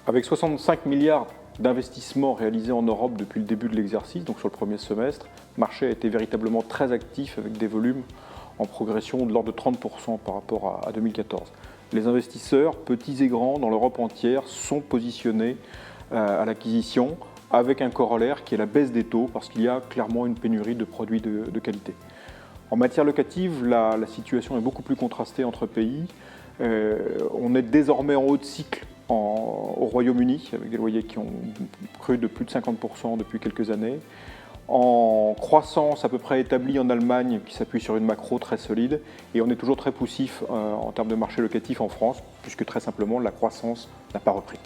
Avec 65 milliards d'investissements réalisés en Europe depuis le début de l'exercice, donc sur le premier semestre, le marché a été véritablement très actif avec des volumes en progression de l'ordre de 30% par rapport à 2014. Les investisseurs, petits et grands, dans l'Europe entière, sont positionnés à l'acquisition avec un corollaire qui est la baisse des taux parce qu'il y a clairement une pénurie de produits de qualité. En matière locative, la situation est beaucoup plus contrastée entre pays. On est désormais en haut de cycle au Royaume-Uni, avec des loyers qui ont cru de plus de 50% depuis quelques années. En croissance à peu près établie en Allemagne, qui s'appuie sur une macro très solide. Et on est toujours très poussif en termes de marché locatif en France, puisque très simplement la croissance n'a pas repris.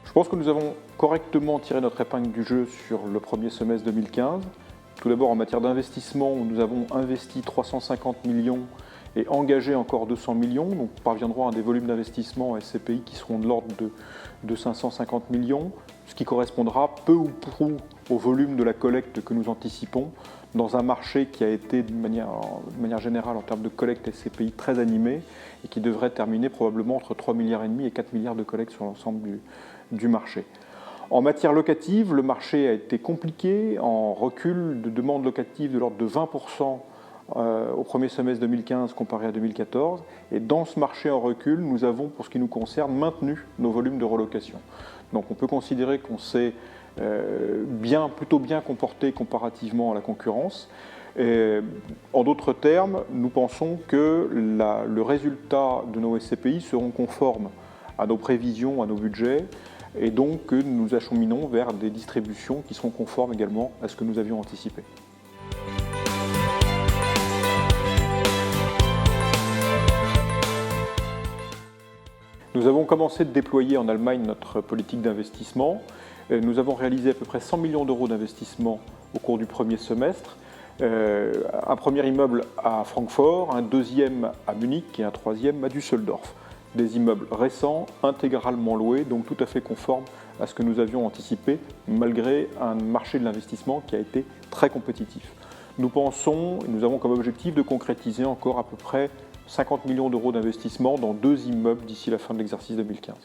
Je pense que nous avons correctement tiré notre épingle du jeu sur le premier semestre 2015. Tout d'abord en matière d'investissement, où nous avons investi 350 millions et engagé encore 200 millions. Donc nous parviendrons à des volumes d'investissement SCPI qui seront de l'ordre de 550 millions, ce qui correspondra peu ou prou au volume de la collecte que nous anticipons dans un marché qui a été de manière générale en termes de collecte SCPI très animé et qui devrait terminer probablement entre 3,5 milliards et 4 milliards de collecte sur l'ensemble du marché. En matière locative, le marché a été compliqué, en recul de demande locative de l'ordre de 20% au premier semestre 2015 comparé à 2014. Et dans ce marché en recul, nous avons, pour ce qui nous concerne, maintenu nos volumes de relocation. Donc on peut considérer qu'on s'est plutôt bien comporté comparativement à la concurrence. En d'autres termes, nous pensons que le résultat de nos SCPI seront conformes à nos prévisions, à nos budgets, et donc que nous nous acheminons vers des distributions qui seront conformes également à ce que nous avions anticipé. Nous avons commencé de déployer en Allemagne notre politique d'investissement. Nous avons réalisé à peu près 100 millions d'euros d'investissement au cours du premier semestre. Un premier immeuble à Francfort, un deuxième à Munich et un troisième à Düsseldorf. Des immeubles récents, intégralement loués, donc tout à fait conformes à ce que nous avions anticipé, malgré un marché de l'investissement qui a été très compétitif. Nous avons comme objectif de concrétiser encore à peu près 50 millions d'euros d'investissement dans 2 immeubles d'ici la fin de l'exercice 2015.